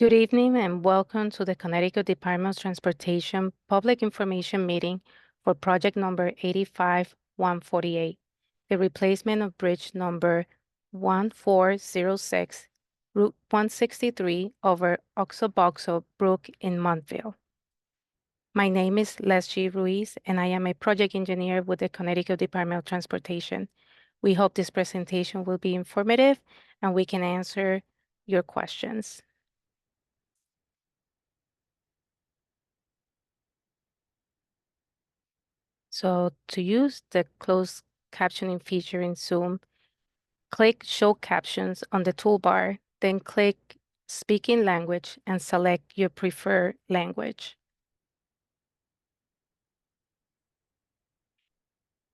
Good evening and welcome to the Connecticut Department of Transportation Public Information Meeting for project number 85148, the replacement of bridge number 1406, Route 163 over Oxoboxo Brook in Montville. My name is Leslie Ruiz and I am a project engineer with the Connecticut Department of Transportation. We hope this presentation will be informative and we can answer your questions. So to use the closed captioning feature in Zoom, click Show Captions on the toolbar, then click Speaking Language and select your preferred language.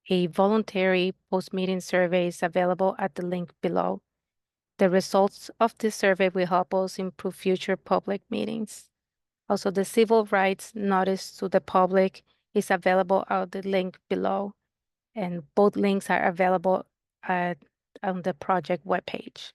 A voluntary post-meeting survey is available at the link below. The results of this survey will help us improve future public meetings. Also, the civil rights notice to the public is available at the link below, and both links are available on the project webpage.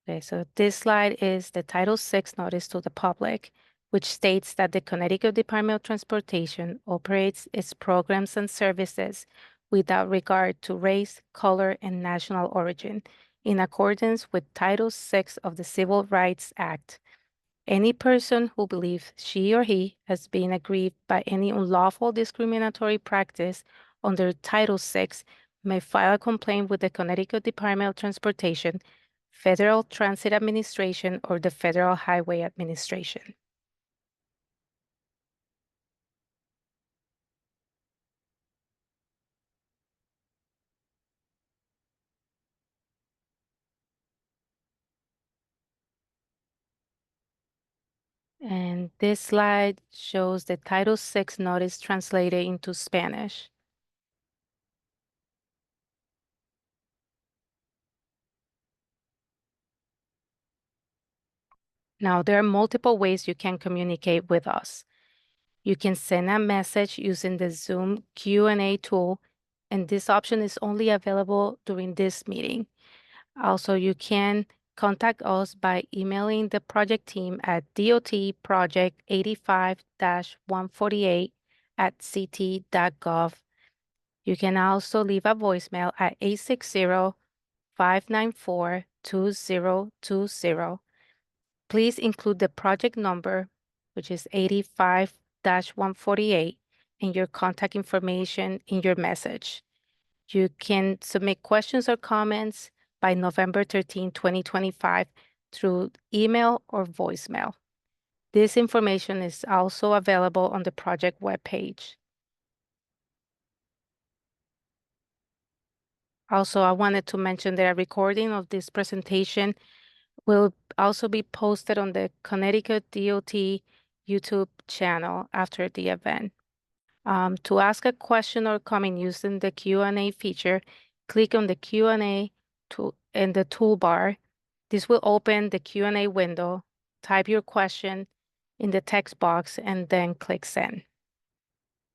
Okay, so this slide is the Title VI notice to the public, which states that the Connecticut Department of Transportation operates its programs and services without regard to race, color, and national origin, in accordance with Title VI of the Civil Rights Act. Any person who believes she or he has been aggrieved by any unlawful discriminatory practice under Title VI may file a complaint with the Connecticut Department of Transportation, Federal Transit Administration, or the Federal Highway Administration. And this slide shows the Title VI notice translated into Spanish. Now, there are multiple ways you can communicate with us. You can send a message using the Zoom Q&A tool, and this option is only available during this meeting. Also, you can contact us by emailing the project team at dotproject85-148@ct.gov. You can also leave a voicemail at 860-594-2020. Please include the project number, which is 85-148, and your contact information in your message. You can submit questions or comments by November 13, 2025 through email or voicemail. This information is also available on the project webpage. Also, I wanted to mention that a recording of this presentation will also be posted on the Connecticut DOT YouTube channel after the event. To ask a question or comment using the Q&A feature, click on the Q&A in the toolbar. This will open the Q&A window. Type your question in the text box and then click Send.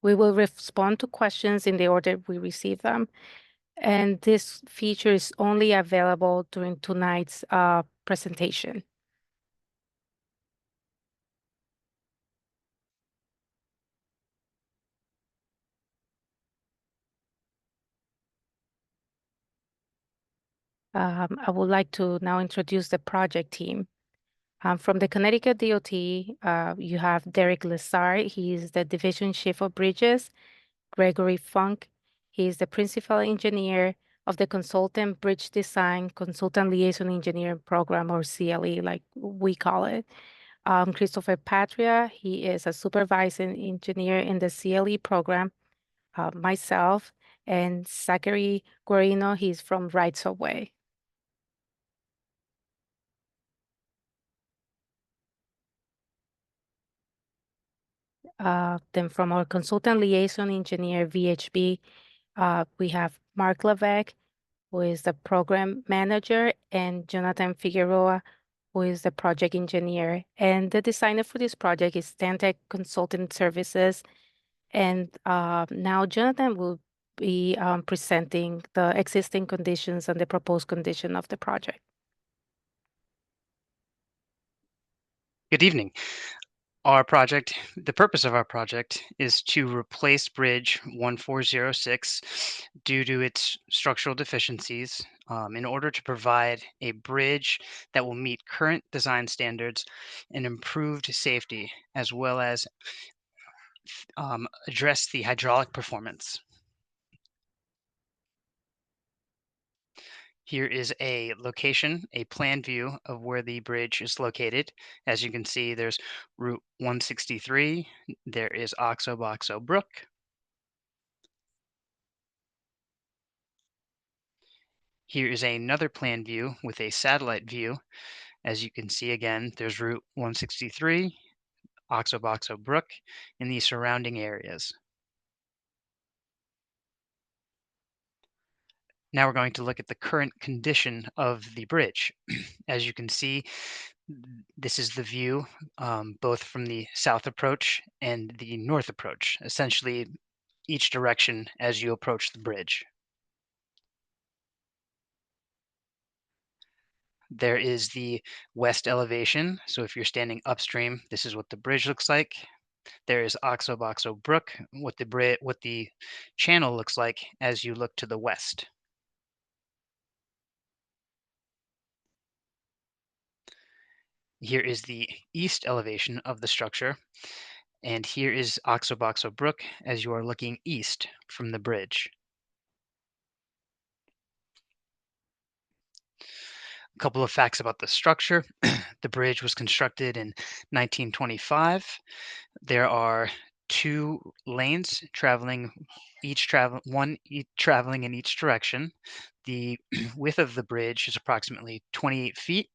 We will respond to questions in the order we receive them. And this feature is only available during tonight's presentation. I would like to now introduce the project team. From the Connecticut DOT, you have Derek Lessard. He is the Division Chief of Bridges. Gregory Funk. He is the Principal Engineer of the Consultant Bridge Design Consultant Liaison Engineering Program, or CLE, like we call it. Christopher Patria, he is a Supervising Engineer in the CLE program. Myself, and Zachary Guarino, he's from Rights of Way. Then from our Consultant Liaison Engineer, VHB, we have Mark Levesque, who is the Program Manager, and Jonathan Figueroa, who is the Project Engineer. And the designer for this project is Stantec Consulting Services. And now Jonathan will be presenting the existing conditions and the proposed condition of the project. Good evening. The purpose of our project is to replace Bridge 1406 due to its structural deficiencies in order to provide a bridge that will meet current design standards and improved safety, as well as address the hydraulic performance. Here is a plan view of where the bridge is located. As you can see, there's Route 163, there is Oxoboxo Brook. Here is another plan view with a satellite view. As you can see again, there's Route 163, Oxoboxo Brook, and the surrounding areas. Now we're going to look at the current condition of the bridge. As you can see, this is the view both from the south approach and the north approach, essentially each direction as you approach the bridge. There is the west elevation. So if you're standing upstream, this is what the bridge looks like. There is Oxoboxo Brook, what the channel looks like as you look to the west. Here is the east elevation of the structure, and here is Oxoboxo Brook as you are looking east from the bridge. A couple of facts about the structure. The bridge was constructed in 1925. There are two lanes traveling in each direction. The width of the bridge is approximately 28 feet.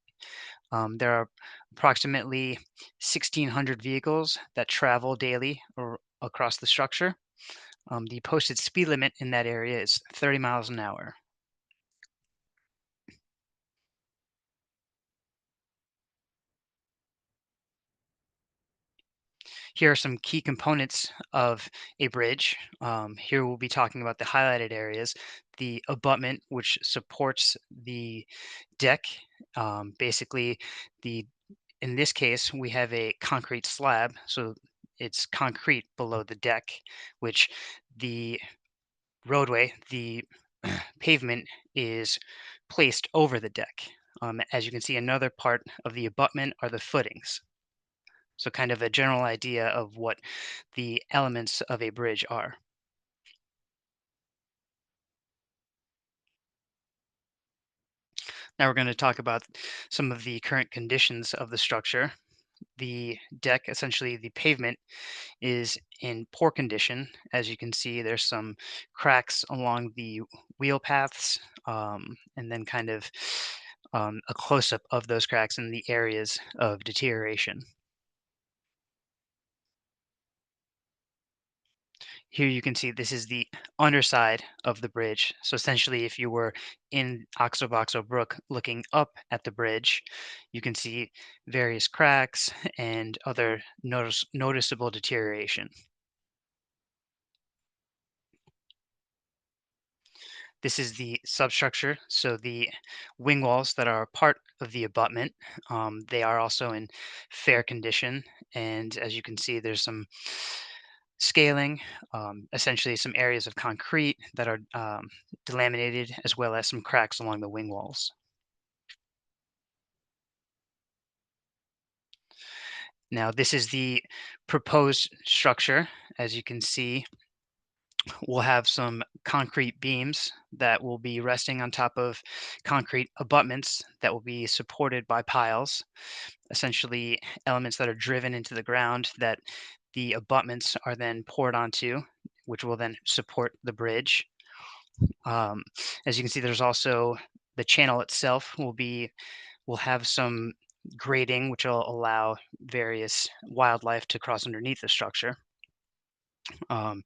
There are approximately 1,600 vehicles that travel daily or across the structure. The posted speed limit in that area is 30 miles an hour. Here are some key components of a bridge. Here we'll be talking about the highlighted areas, the abutment, which supports the deck. Basically, the in this case, we have a concrete slab, so it's concrete below the deck, which the the pavement is placed over the deck. As you can see, another part of the abutment are the footings. So kind of a general idea of what the elements of a bridge are. Now we're going to talk about some of the current conditions of the structure. The deck, essentially the pavement, is in poor condition. As you can see, there's some cracks along the wheel paths, and then kind of a close-up of those cracks in the areas of deterioration. Here you can see this is the underside of the bridge. So essentially, if you were in Oxoboxo Brook looking up at the bridge, you can see various cracks and other noticeable deterioration. This is the substructure, so the wing walls that are part of the abutment, they are also in fair condition. And as you can see, there's some scaling, essentially some areas of concrete that are delaminated, as well as some cracks along the wing walls. Now, this is the proposed structure. As you can see, we'll have some concrete beams that will be resting on top of concrete abutments that will be supported by piles, essentially elements that are driven into the ground that the abutments are then poured onto, which will then support the bridge. Um, as you can see, there's also the channel itself will have some grading, which will allow various wildlife to cross underneath the structure. Um,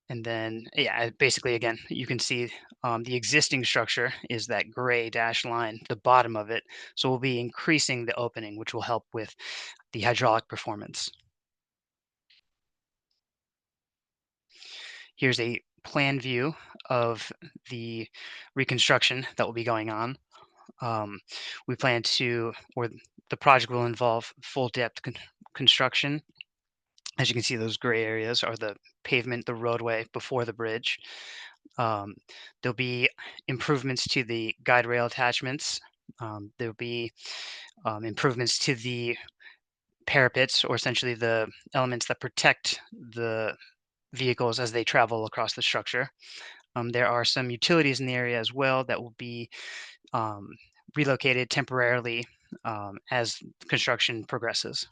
and then, yeah, basically, again, you can see the existing structure is that gray dashed line, the bottom of it. So we'll be increasing the opening, which will help with the hydraulic performance. Here's a plan view of the reconstruction that will be going on. we plan to, or the project will involve full depth construction. As you can see, those gray areas are the pavement, the roadway before the bridge. Um, there'll be improvements to the guide rail attachments. There'll be improvements to the parapets, or essentially the elements that protect the vehicles as they travel across the structure. There are some utilities in the area as well that will be um, relocated temporarily as construction progresses.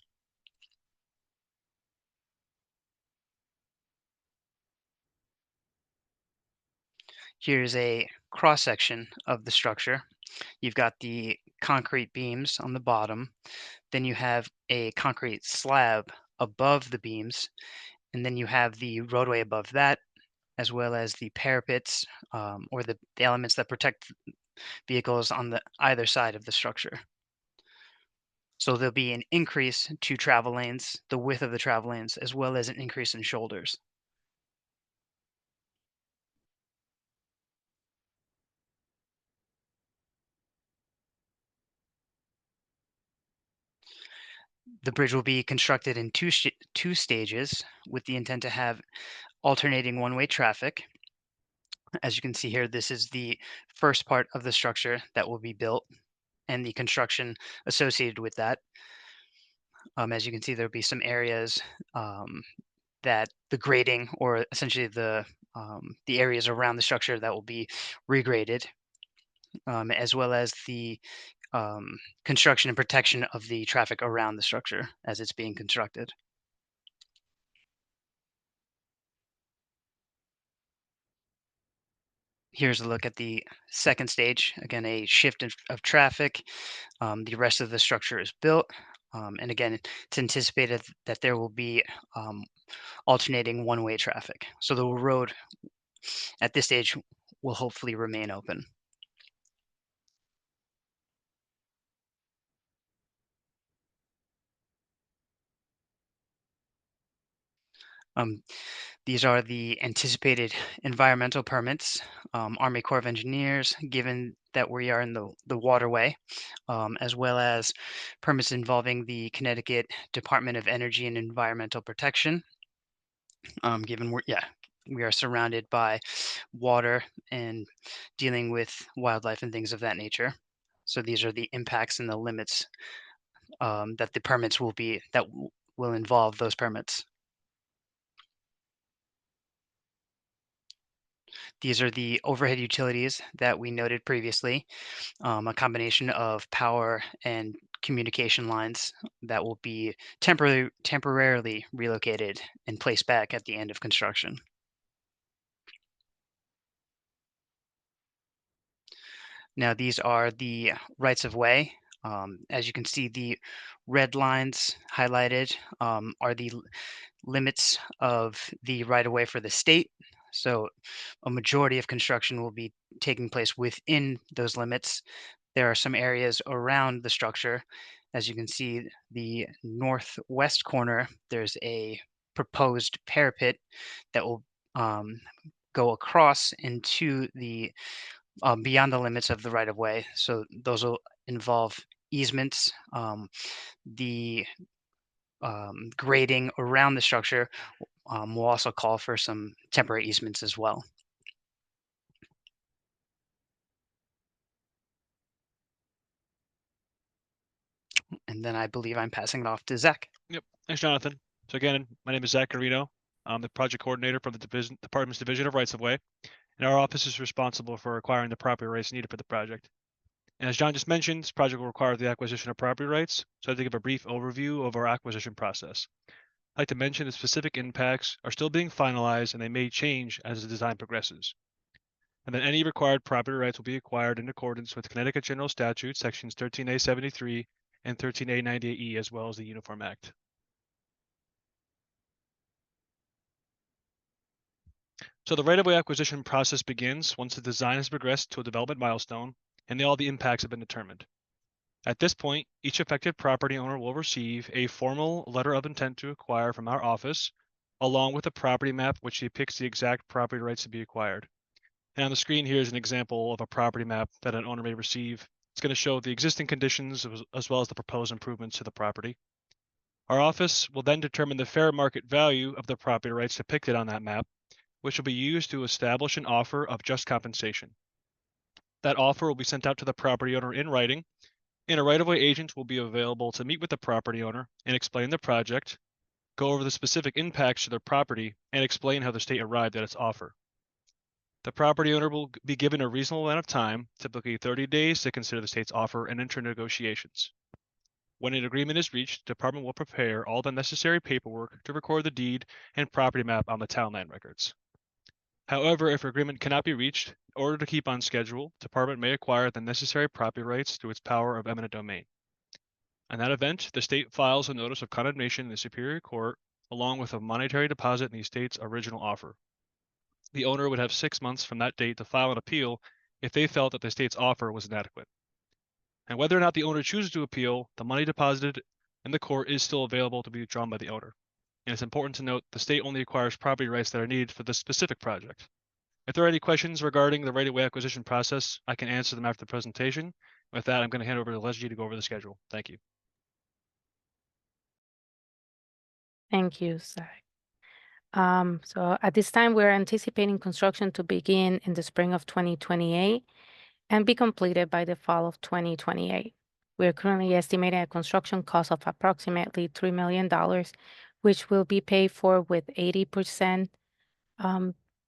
Here's a cross section of the structure. You've got the concrete beams on the bottom, then you have a concrete slab above the beams, and then you have the roadway above that, as well as the parapets, or the elements that protect vehicles on the either side of the structure. So there'll be an increase to travel lanes, the width of the travel lanes, as well as an increase in shoulders. The bridge will be constructed in two stages with the intent to have alternating one-way traffic. As you can see here, this is the first part of the structure that will be built and the construction associated with that. As you can see, there'll be some areas um, that the grading, or essentially the areas around the structure that will be regraded, as well as the um, construction and protection of the traffic around the structure as it's being constructed. Here's a look at the second stage. Again, a shift of traffic. The rest of the structure is built. And again, it's anticipated that there will be alternating one-way traffic. So the road at this stage will hopefully remain open. Um, these are the anticipated environmental permits. Army Corps of Engineers, given that we are in the waterway, as well as permits involving the Connecticut Department of Energy and Environmental Protection, given we are surrounded by water and dealing with wildlife and things of that nature. So these are the impacts and the limits that the permits will involve those permits. These are the overhead utilities that we noted previously, a combination of power and communication lines that will be temporarily relocated and placed back at the end of construction. Now, these are the rights of way. As you can see, the red lines highlighted are the limits of the right of way for the state. So a majority of construction will be taking place within those limits. There are some areas around the structure. As you can see, the northwest corner, there's a proposed parapet that will um, go across into the beyond the limits of the right of way. So those will involve easements. The grading around the structure will also call for some temporary easements as well. And then I believe I'm passing it off to Zach. Yep. Thanks, Jonathan. So again, my name is Zach Carino. I'm the project coordinator for the department's Division of Rights of Way, and our office is responsible for acquiring the property rights needed for the project. And as John just mentioned, this project will require the acquisition of property rights, so I'd like to give a brief overview of our acquisition process. I'd like to mention the specific impacts are still being finalized and they may change as the design progresses. And then any required property rights will be acquired in accordance with Connecticut General Statute sections 13A 73 and 13A 98E, as well as the Uniform Act. So the right-of-way acquisition process begins once the design has progressed to a development milestone and all the impacts have been determined. At this point, each affected property owner will receive a formal letter of intent to acquire from our office, along with a property map which depicts the exact property rights to be acquired. And on the screen here is an example of a property map that an owner may receive It's going to show the existing conditions as well as the proposed improvements to the property. Our office will then determine the fair market value of the property rights depicted on that map, which will be used to establish an offer of just compensation. That offer will be sent out to the property owner in writing, and a right-of-way agent will be available to meet with the property owner and explain the project, go over the specific impacts to their property, and explain how the state arrived at its offer. The property owner will be given a reasonable amount of time, typically 30 days, to consider the state's offer and enter negotiations. When an agreement is reached, the department will prepare all the necessary paperwork to record the deed and property map on the town land records. However, if agreement cannot be reached, in order to keep on schedule, the department may acquire the necessary property rights through its power of eminent domain. In that event, the state files a notice of condemnation in the Superior Court, along with a monetary deposit in the state's original offer. The owner would have 6 months from that date to file an appeal if they felt that the state's offer was inadequate. And whether or not the owner chooses to appeal, the money deposited in the court is still available to be withdrawn by the owner. And it's important to note the state only acquires property rights that are needed for this specific project. If there are any questions regarding the right-of-way acquisition process, I can answer them after the presentation. With that, I'm going to hand over to Leslie to go over the schedule. Thank you. Thank you, Zach. So at this time, we're anticipating construction to begin in the spring of 2028 and be completed by the fall of 2028. We're currently estimating a construction cost of approximately $3 million, which will be paid for with 80%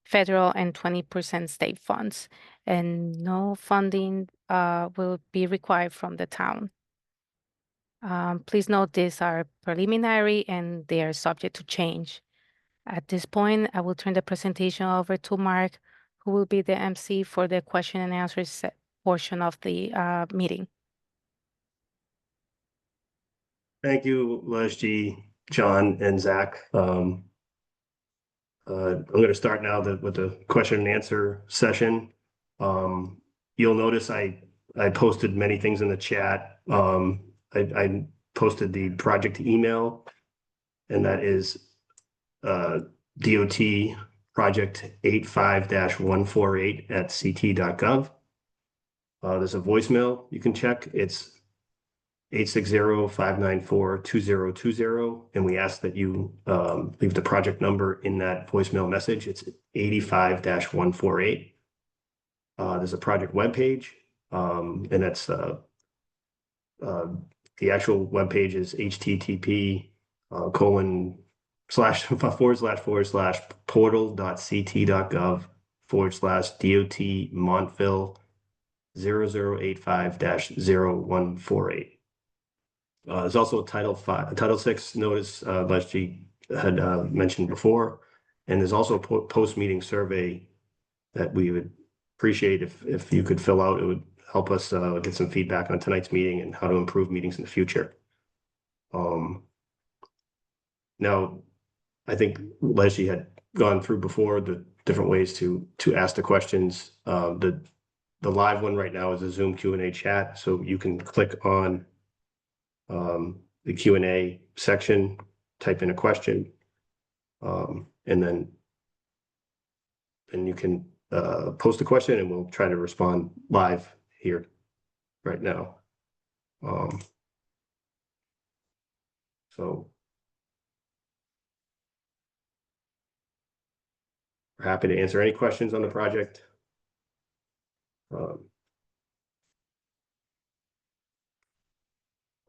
federal and 20% state funds, and no funding will be required from the town. Please note these are preliminary and they are subject to change. At this point, I will turn the presentation over to Mark, who will be the MC for the question and answer portion of the meeting. Thank you, Leslie, John, and Zach. I'm going to start now with the question and answer session. You'll notice I posted many things in the chat. I posted the project email, and that is DOT project 85-148 @ct.gov. There's a voicemail you can check. It's 860-594-2020, and we ask that you leave the project number in that voicemail message. It's 85-148. There's a project webpage, and that's the actual webpage is http://portal.ct.gov/DOT Montville 0085-0148. There's also a Title VI notice Leslie had mentioned before, and there's also a post-meeting survey that we would appreciate if you could fill out. It would help us get some feedback on tonight's meeting and how to improve meetings in the future. Now, I think Leslie had gone through before the different ways to ask the questions. The live one right now is a Zoom Q&A chat, so you can click on the Q&A section, type in a question, and then you can post a question, and we'll try to respond live here right now. So we're happy to answer any questions on the project.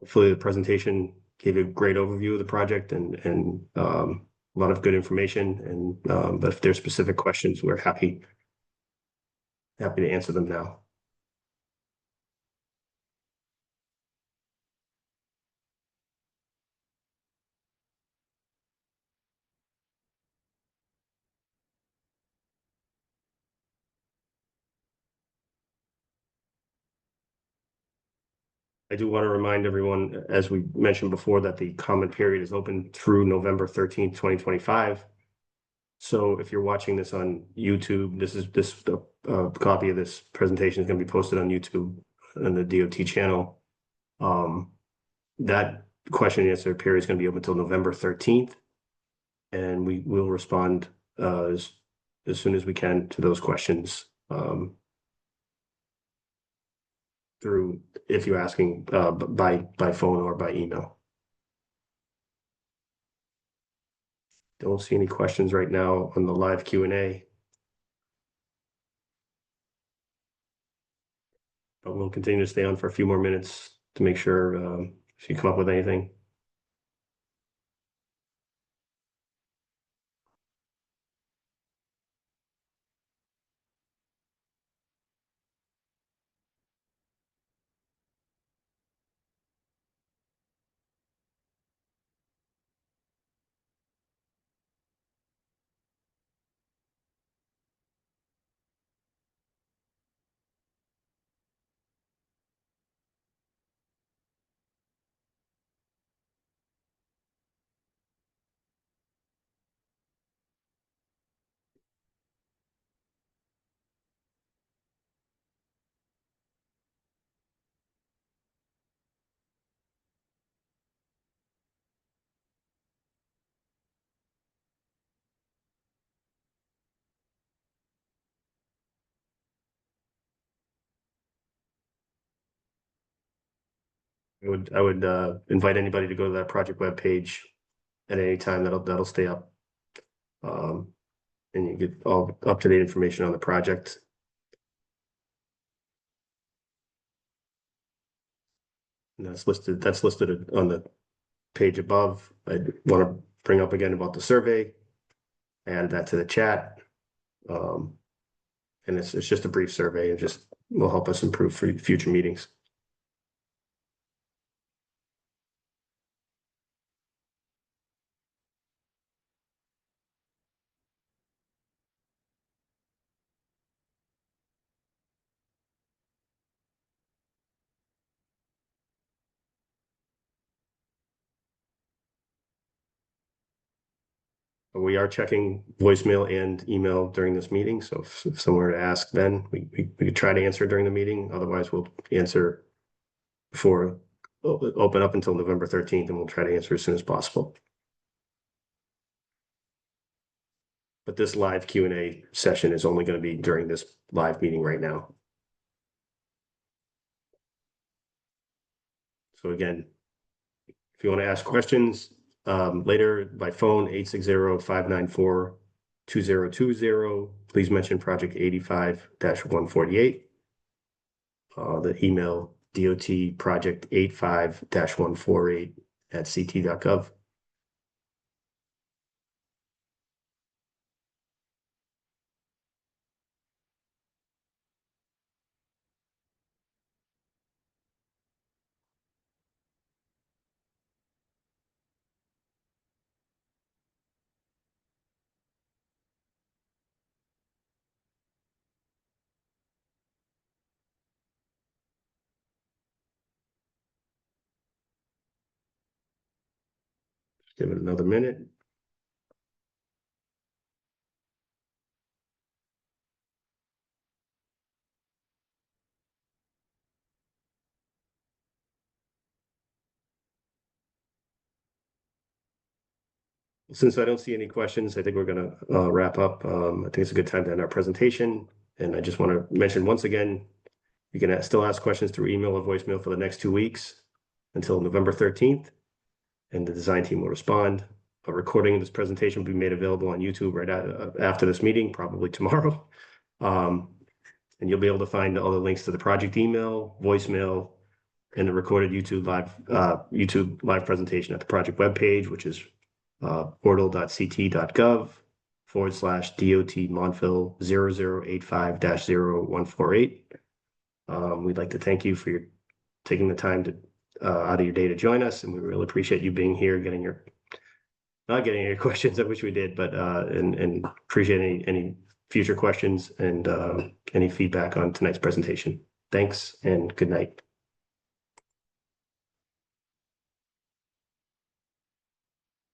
Hopefully the presentation gave you a great overview of the project and a lot of good information. But if there's specific questions, we're happy to answer them now. I do want to remind everyone, as we mentioned before, that the comment period is open through November 13th, 2025. So if you're watching this on YouTube, the copy of this presentation is going to be posted on YouTube and the DOT channel. That question and answer period is going to be open until November 13th, and we will respond as soon as we can to those questions. through if you're asking by phone or by email. Don't see any questions right now on the live Q&A. But we'll continue to stay on for a few more minutes to make sure if you come up with anything. I would invite anybody to go to that project webpage at any time. That'll stay up. And you get all up-to-date information on the project. And that's listed on the page above. I want to bring up again about the survey. I added that to the chat. And it's just a brief survey. It just will help us improve for future meetings. We are checking voicemail and email during this meeting. So if someone were to ask, then we could try to answer during the meeting. Otherwise, we'll answer before open up until November 13th, and we'll try to answer as soon as possible. But this live Q&A session is only going to be during this live meeting right now. So again, if you want to ask questions later by phone, 860-594-2020, please mention project 85-148. The email dotproject85-148@ct.gov. Give it another minute. Since I don't see any questions, I think we're going to wrap up. I think it's a good time to end our presentation. And I just want to mention once again, you can still ask questions through email or voicemail for the next 2 weeks until November 13th. And the design team will respond. A recording of this presentation will be made available on YouTube right after this meeting, probably tomorrow. And you'll be able to find all the links to the project email, voicemail, and the recorded YouTube live presentation at the project webpage, which is portal.ct.gov/DOT Montville 0085-0148. We'd like to thank you for taking the time to out of your day to join us, and we really appreciate you being here, not getting your questions. I wish we did, but and appreciate any future questions and any feedback on tonight's presentation. Thanks and good night.